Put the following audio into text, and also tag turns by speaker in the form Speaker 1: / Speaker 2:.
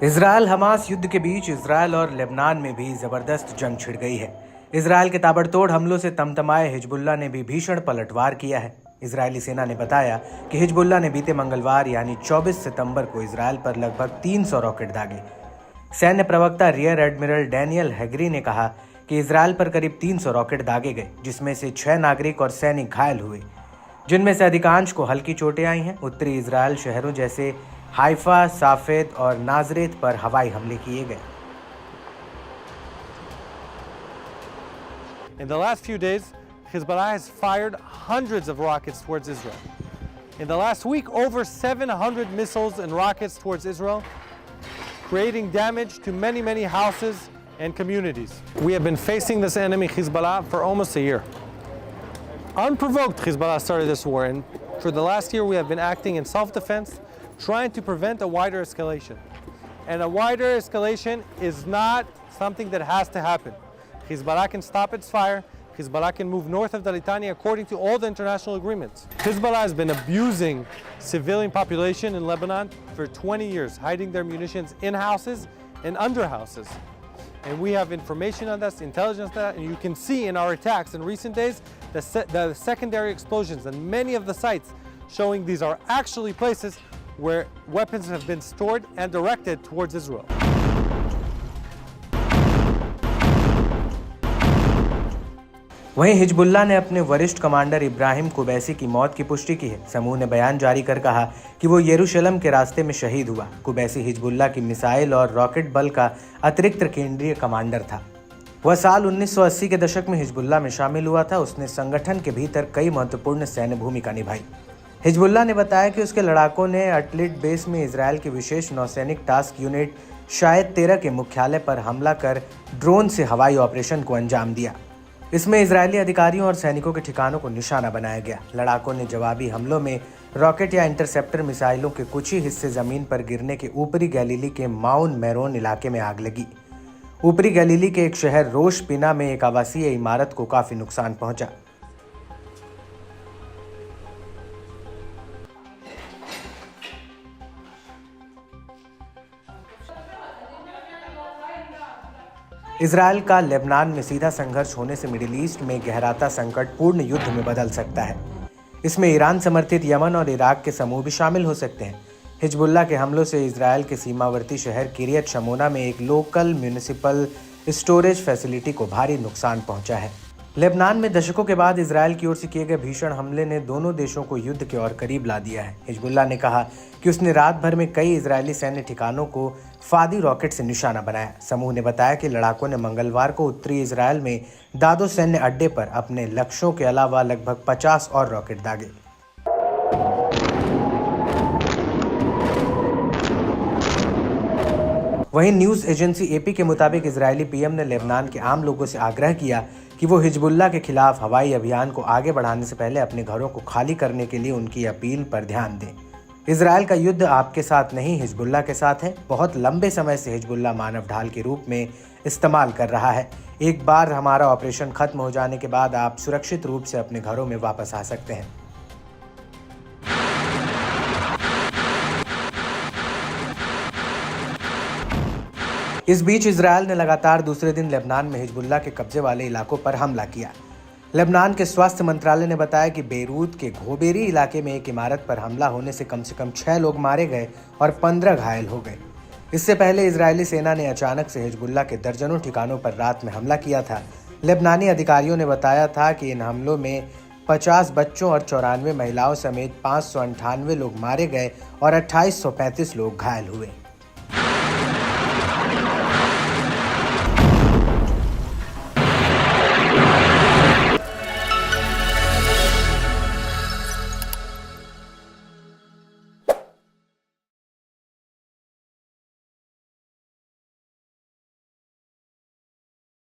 Speaker 1: Israel Hamas युद्ध के बीच Israel और लेबनान में भी जबरदस्त जंग छिड़ गई है। इजरायल के ताबड़तोड़ हमलों से तमतमाए हिजबुल्लाह ने भी भीषण पलटवार किया है। इजरायली सेना ने बताया कि हिजबुल्लाह ने बीते मंगलवार यानी 24 सितंबर को इजरायल पर लगभग 300 रॉकेट दागे। सैन्य प्रवक्ता रियर एडमिरल डैनियल हैगरी ने कहा कि इजरायल पर करीब 300 रॉकेट दागे गए, जिसमें से 6 नागरिक और सैनिक घायल हुए, जिनमें से अधिकांश को हल्की चोटें आई हैं। उत्तरी इजरायल शहरों जैसे हाइफा, साफेद और नाजरेत पर हवाई हमले किए गए।
Speaker 2: In the last few days, Hezbollah has fired hundreds of rockets towards Israel. In the last week, over 700 missiles and rockets towards Israel, creating damage to many houses and communities. We have been facing this enemy, Hezbollah, for almost a year. Unprovoked, Hezbollah started this war, and for the last year we have been acting in self-defense, trying to prevent a wider escalation. And a wider escalation is not something that has to happen. Hezbollah can stop its fire. Hezbollah can move north of the Litani according to all the international agreements. Hezbollah has been abusing civilian population in Lebanon for 20 years, hiding their munitions in houses and under houses. And we have information on this, intelligence on that, and you can see in our attacks in recent days the secondary explosions and many of the sites showing these are actually places where weapons have been stored and directed towards Israel.
Speaker 1: वहीं Hezbollah ने अपने वरिष्ठ commander Ibrahim कुबैसी की मौत की पुष्टि की है। समूह ने बयान जारी कर कहा कि वो यरूशलेम के रास्ते में शहीद हुआ। कुबैसी हिजबुल्लाह की मिसाइल और रॉकेट बल का अतिरिक्त केंद्रीय कमांडर था। वह साल 1980 के दशक में हिजबुल्लाह में शामिल हुआ था। उसने संगठन के भीतर कई महत्वपूर्ण सैन्य भूमिका निभाई। हिजबुल्लाह ने बताया कि उसके लड़ाकों ने अटलिट बेस में इजरायल की विशेष नौसैनिक टास्क यूनिट शायद 13 के मुख्यालय पर हमला कर ड्रोन से हवाई ऑपरेशन को अंजाम दिया। इसमें इजरायली अधिकारियों और सैनिकों के ठिकानों को निशाना बनाया गया। लड़ाकों ने जवाबी हमलों में रॉकेट या इंटरसेप्टर मिसाइलों के कुछ ही हिस्से जमीन पर गिरने के ऊपरी गैलीली के माउन मेरोन इलाके में आग लगी। ऊपरी गैलीली के एक शहर रोश पिना में एक आवासीय इमारत को काफी नुकसान पहुंचा। इजरायल का लेबनान में सीधा संघर्ष होने से मिडिल ईस्ट में गहराता संकट पूर्ण युद्ध में बदल सकता है। इसमें ईरान समर्थित यमन और इराक के समूह भी शामिल हो सकते हैं। हिजबुल्लाह के हमलों से इजरायल के सीमावर्ती शहर किरियत शमोना में एक लोकल म्यूनिसिपल स्टोरेज फैसिलिटी को भारी नुकसान पहुंचा है। लेबनान में दशकों के बाद इजरायल की ओर से किए गए भीषण हमले ने दोनों देशों को युद्ध के और करीब ला दिया है। हिजबुल्लाह ने कहा कि उसने रात भर में कई इजरायली सैन्य ठिकानों को फादी रॉकेट से निशाना बनाया। समूह ने बताया कि लड़ाकों ने मंगलवार को उत्तरी इजरायल में दादो सैन्य अड्डे पर अपने लक्ष्यों के अलावा लगभग 50 और रॉकेट दागे। वहीं न्यूज़ एजेंसी एपी के मुताबिक इजरायली पीएम ने लेबनान के आम लोगों से आग्रह किया कि वो हिजबुल्लाह के खिलाफ हवाई अभियान को आगे बढ़ाने से पहले अपने घरों को खाली करने के लिए उनकी अपील पर ध्यान दें। इजरायल का युद्ध आपके साथ नहीं, हिजबुल्लाह के साथ है। बहुत लंबे समय से हिजबुल्लाह मानव ढाल के रूप में इस्तेमाल कर रहा है। एक बार हमारा ऑपरेशन खत्म हो जाने के बाद आप सुरक्षित रूप से अपने घरों में वापस आ सकते हैं। इस बीच इजरायल ने लगातार दूसरे दिन लेबनान में हिजबुल्लाह के कब्जे वाले इलाकों पर हमला किया। लेबनान के स्वास्थ्य मंत्रालय ने बताया कि बेरूत के घोबेरी इलाके में एक इमारत पर हमला होने से कम 6 लोग मारे गए और 15 घायल हो गए। इससे पहले इजरायली सेना ने अचानक से हिजबुल्लाह के दर्जनों ठिकानों पर रात में हमला किया था। लेबनानी अधिकारियों ने बताया था कि इन हमलों में 50 बच्चों और 94 महिलाओं समेत 598 लोग मारे गए और 2835 लोग घायल हुए।